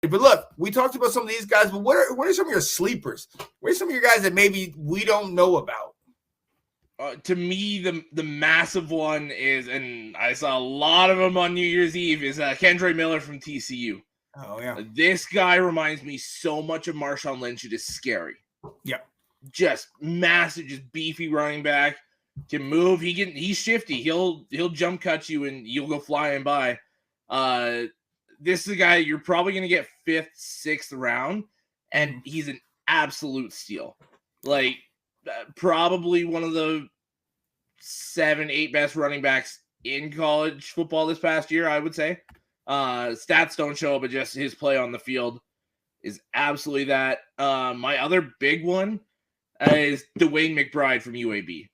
But look, we talked about some of these guys, but what are some of your sleepers? What are some of your guys that maybe we don't know about? To me, the massive one is, and I saw a lot of them on New Year's Eve, is Kendre Miller from TCU. Oh, yeah. This guy reminds me so much of Marshawn Lynch. It is scary. Yeah. Just massive, just beefy running back. Can move. He's shifty. He'll jump cut you and you'll go flying by. This is a guy you're probably going to get 5th, 6th round, and he's an absolute steal. Like, probably one of the 7, 8 best running backs in college football this past year, I would say. Stats don't show, but just his play on the field is absolutely that. My other big one is Dwayne McBride from UAB.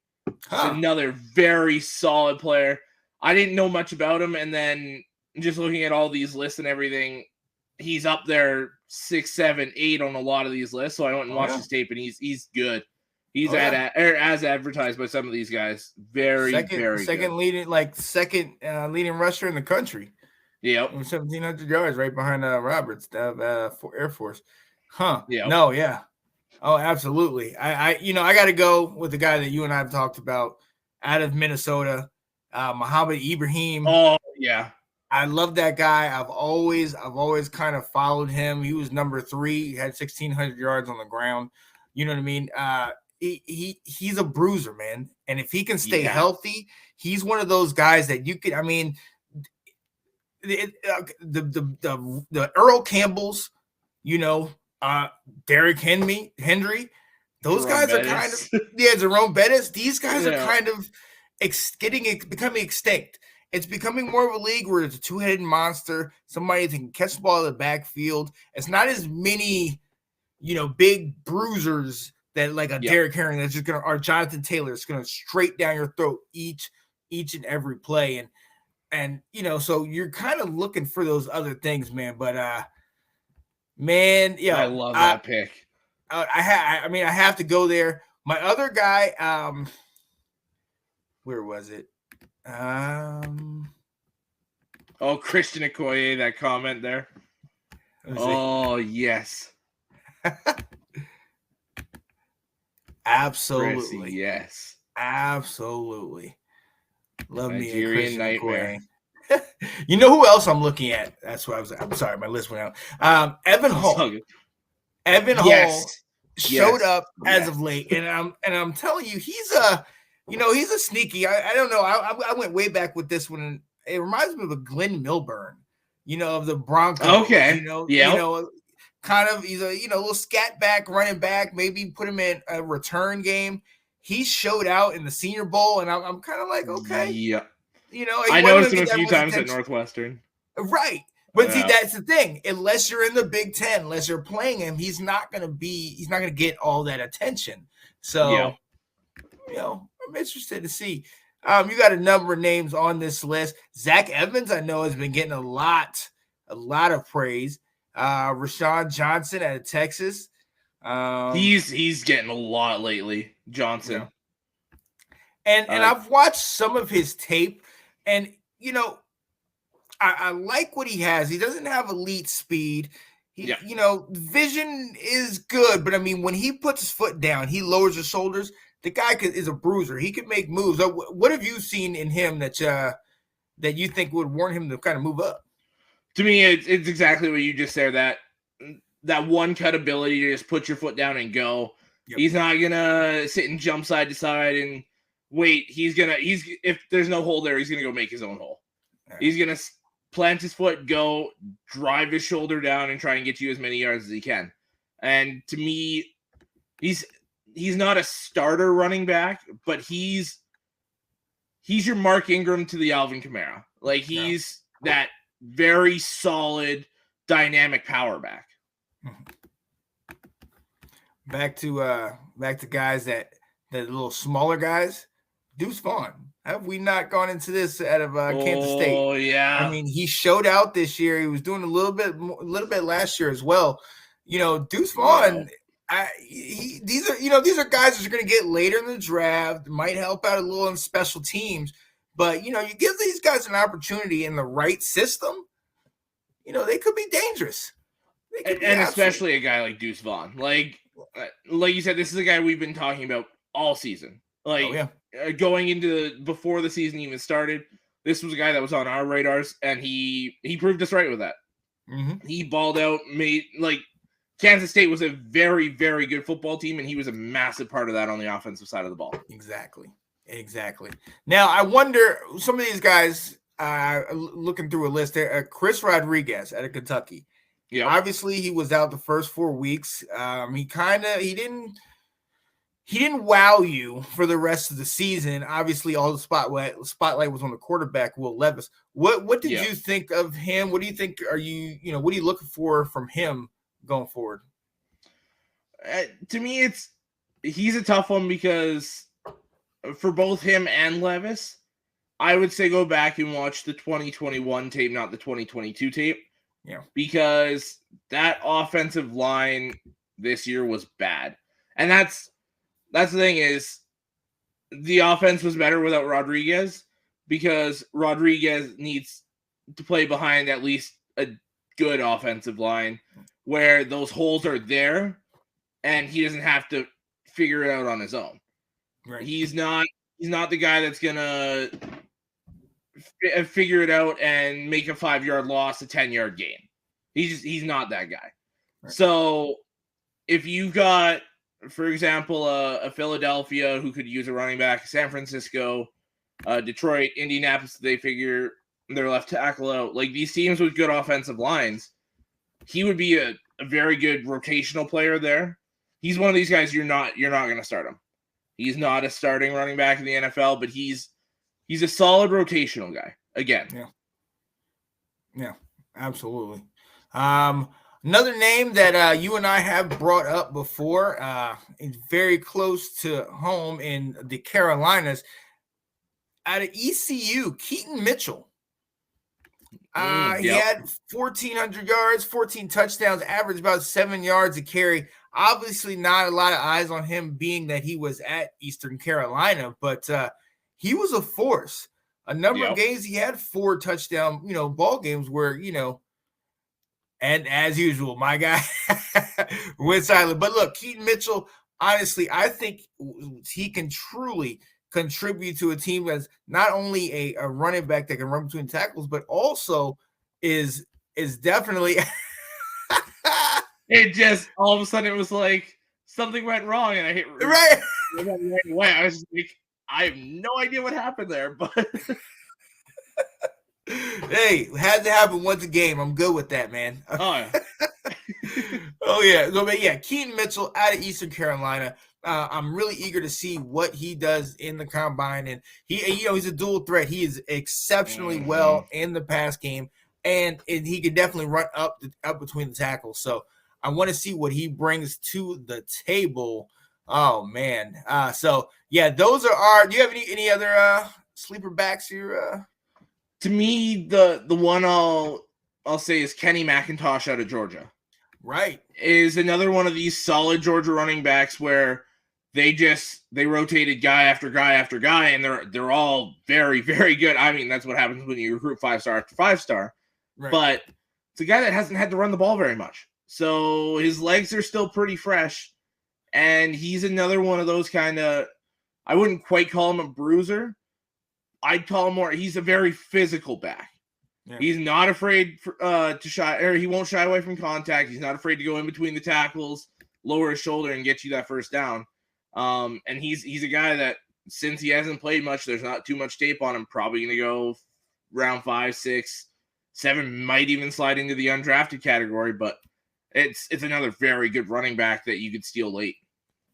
Another very solid player. I didn't know much about him, and then just looking at all these lists and everything, he's up there 6, 7, 8 on a lot of these lists. So I went and watched his tape, and he's good. He's as advertised by some of these guys. Very second leading rusher in the country. Yep, 1,700 yards, right behind Roberts, for Air Force. Yep. No, yeah. Oh, absolutely. I got to go with the guy that you and I have talked about out of Minnesota, Muhammad Ibrahim. Oh, yeah. I love that guy. I've always kind of followed him. He was number 3. He had 1,600 yards on the ground. You know what I mean? He's a bruiser, man. And if he can stay healthy, he's one of those guys that you could. I mean, the Earl Campbells, Derrick Henry, those Jerome guys Bettis. are kind of Jerome Bettis. These guys are kind of becoming extinct. It's becoming more of a league where it's a 2-headed monster, somebody that can catch the ball in the backfield. It's not as many, big bruisers that like a Derrick Henry that's just or Jonathan Taylor is gonna straight down your throat each and every play. And so you're kind of looking for those other things, man. But man, I love that pick. I have to go there. My other guy, where was it? Christian Okoye, that comment there. Oh, yes. Absolutely. Chrissy, yes. Absolutely. Love Nigerian me a Christian nightmare. Okoye. You know who else I'm looking at? That's what I'm sorry, my list went out. Evan Hall. Evan Hall showed up as of late, and I'm telling you, he's a sneaky. I don't know. I went way back with this one, and it reminds me of a Glenn Milburn, of the Broncos. Okay. Kind of he's a little scat back, running back. Maybe put him in a return game. He showed out in the Senior Bowl, and I'm kind of like, okay, yeah. I noticed him a few times at Northwestern. Right. But see, that's the thing. Unless you're in the Big Ten, unless you're playing him, he's not gonna get all that attention. So, I'm interested to see. You got a number of names on this list. Zach Evans, I know, has been getting a lot of praise. Rashawn Johnson out of Texas. He's getting a lot lately, Johnson. And I've watched some of his tape, and I like what he has. He doesn't have elite speed. Vision is good, but I mean, when he puts his foot down, he lowers his shoulders. The guy is a bruiser. He can make moves. What have you seen in him that you think would warrant him to kind of move up? To me, it's exactly what you just said. That one cut ability to just put your foot down and go. Yep. He's not gonna sit and jump side to side and wait. If there's no hole there, he's gonna go make his own hole. Right. He's gonna plant his foot, go drive his shoulder down, and try and get you as many yards as he can. And to me, he's not a starter running back, but he's your Mark Ingram to the Alvin Kamara. Like he's that very solid, dynamic power back. Back to guys that little smaller guys. Deuce Vaughn. Have we not gone into this out of Kansas State? Oh yeah. I mean, he showed out this year. He was doing a little bit last year as well. Deuce Vaughn. These are guys that are going to get later in the draft. Might help out a little in special teams, but you give these guys an opportunity in the right system. They could be dangerous. And especially a guy like Deuce Vaughn. Like you said, this is a guy we've been talking about all season. Like going into before the season even started, this was a guy that was on our radars, and he proved us right with that. Mm-hmm. He balled out, Kansas State was a very, very good football team, and he was a massive part of that on the offensive side of the ball. Exactly. Now, I wonder, some of these guys, looking through a list there, Chris Rodriguez out of Kentucky. Yeah, obviously he was out the first 4 weeks. He didn't wow you for the rest of the season. Obviously, all the spotlight was on the quarterback, Will Levis. What did you think of him? What do you think? What are you looking for from him going forward? To me, he's a tough one because for both him and Levis, I would say go back and watch the 2021 tape, not the 2022 tape. Yeah, because that offensive line this year was bad, and that's the thing is the offense was better without Rodriguez because Rodriguez needs to play behind at least a good offensive line where those holes are there and he doesn't have to figure it out on his own. Right. He's not the guy that's gonna figure it out and make a 5-yard loss, a 10-yard gain. He's not that guy. Right. So if you've got, for example, a Philadelphia who could use a running back, San Francisco, Detroit, Indianapolis, they figure their left tackle out. Like these teams with good offensive lines, he would be a very good rotational player there. He's one of these guys you're not going to start him. He's not a starting running back in the NFL, but he's a solid rotational guy again. Yeah, absolutely. Another name that you and I have brought up before, is very close to home in the Carolinas. Out of ECU, Keaton Mitchell. He had 1,400 yards, 14 touchdowns, average about 7 yards a carry. Obviously, not a lot of eyes on him being that he was at Eastern Carolina, but he was a force. A number of games he had 4 touchdown, ball games where, and as usual, my guy went silent. But look, Keaton Mitchell, honestly, I think he can truly contribute to a team that's not only a running back that can run between tackles, but also is definitely it just all of a sudden it was like something went wrong and I hit right away. I was just like, I have no idea what happened there, but hey, it had to happen once a game. I'm good with that, man. Oh yeah. So, but yeah, Keaton Mitchell out of Eastern Carolina. I'm really eager to see what he does in the combine, and he's a dual threat. He is exceptionally well in the pass game, and he can definitely run up between the tackles. So I want to see what he brings to the table. Oh man. So yeah, those are our. Do you have any other sleeper backs here? To me, the one I'll say is Kenny McIntosh out of Georgia. Right. Is another one of these solid Georgia running backs where they rotated guy after guy after guy, and they're all very, very good. I mean, that's what happens when you recruit 5-star after 5-star. Right. But it's a guy that hasn't had to run the ball very much. So his legs are still pretty fresh. And he's another one of those kind of, I wouldn't quite call him a bruiser. I'd call him more, he's a very physical back. Yeah. He's not afraid to shy, or he won't shy away from contact. He's not afraid to go in between the tackles, lower his shoulder, and get you that first down. And he's a guy that, since he hasn't played much, there's not too much tape on him, probably going to go round 5, 6, 7, might even slide into the undrafted category, but it's another very good running back that you could steal late.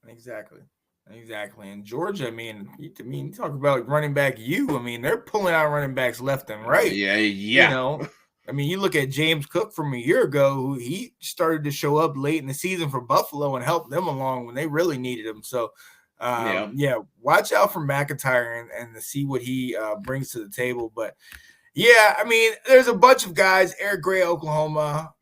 Exactly. And Georgia, I mean, you talk about running back they're pulling out running backs left and right. Yeah. You look at James Cook from a year ago, who he started to show up late in the season for Buffalo and help them along when they really needed him. So, watch out for McIntyre and to see what he brings to the table. But, there's a bunch of guys, Eric Gray, Oklahoma,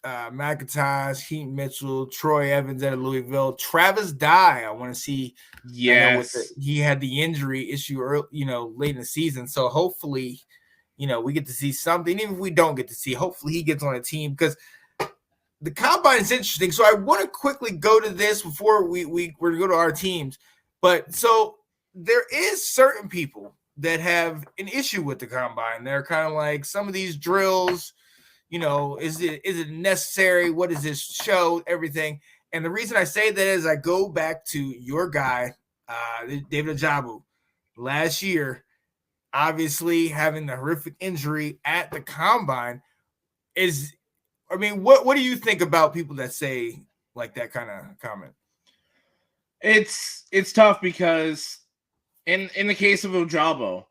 McIntyre, Keaton Mitchell, Troy Evans out of Louisville, Travis Dye. I want to see. Yes, he had the injury issue early, late in the season. So hopefully, we get to see something. Even if we don't get to see, hopefully he gets on a team, because the combine is interesting. So I want to quickly go to this before we're going to go to our teams. But so there is certain people that have an issue with the combine. They're kind of like, some of these drills, is it necessary? What does this show? Everything. And the reason I say that is I go back to your guy, David Ajabu, last year, obviously having the horrific injury at the combine. What do you think about people that say like that kind of comment? It's tough because in the case of Ojabo,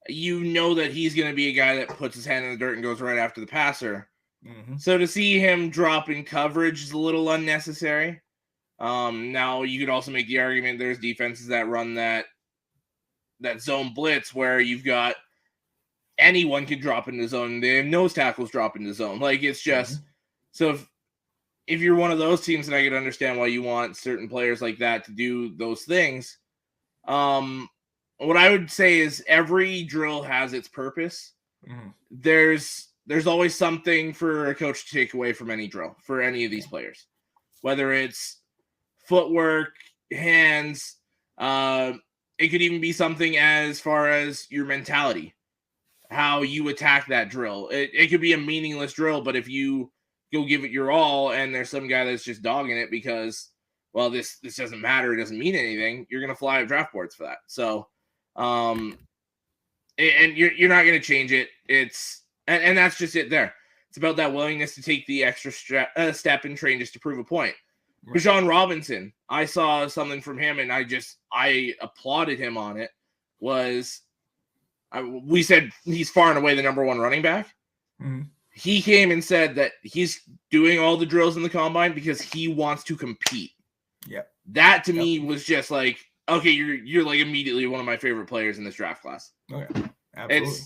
that he's going to be a guy that puts his hand in the dirt and goes right after the passer. Mm-hmm. So to see him drop in coverage is a little unnecessary. Now you could also make the argument there's defenses that run that zone blitz where you've got anyone can drop into zone. They have nose tackles drop into zone. Like, it's just so if you're one of those teams, then I can understand why you want certain players like that to do those things. What I would say is every drill has its purpose. Mm-hmm. There's always something for a coach to take away from any drill for any of these players, whether it's footwork, hands. It could even be something as far as your mentality, how you attack that drill. It could be a meaningless drill, but if you go give it your all and there's some guy that's just dogging it because, well, this doesn't matter, it doesn't mean anything, you're going to fly up draft boards for that. So, and you're not going to change it. And that's just it there. It's about that willingness to take the extra step and train just to prove a point. Right. Bijan Robinson, I saw something from him and I applauded him on it. We said he's far and away the number one running back. Mm-hmm. He came and said that he's doing all the drills in the combine because he wants to compete. Yeah. That to me was just like, okay, you're like immediately one of my favorite players in this draft class. Okay. Absolutely.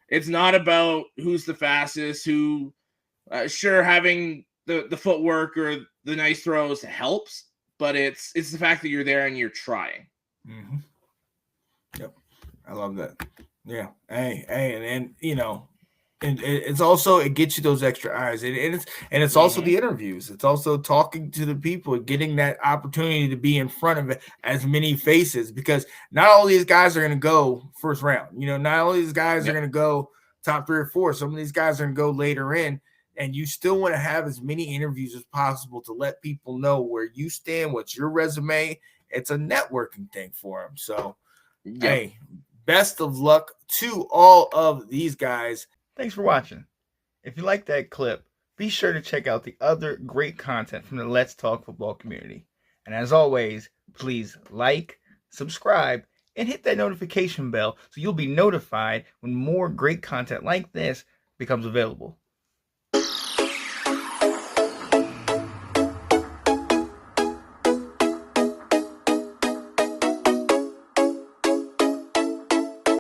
It's not about who's the fastest, sure, having the footwork or the nice throws helps, but it's the fact that you're there and you're trying. Mm-hmm. Yep. I love that. Yeah. Hey, and and it's also, it gets you those extra eyes, and it's also the interviews. It's also talking to the people, getting that opportunity to be in front of as many faces, because not all these guys are going to go first round. Not all these guys are going to go top 3 or 4. Some of these guys are going to go later in, and you still want to have as many interviews as possible to let people know where you stand, what's your resume. It's a networking thing for them. So, hey, best of luck to all of these guys. Thanks for watching. If you like that clip, be sure to check out the other great content from the Let's Talk Football community. And as always, please like, subscribe, and hit that notification bell so you'll be notified when more great content like this becomes available.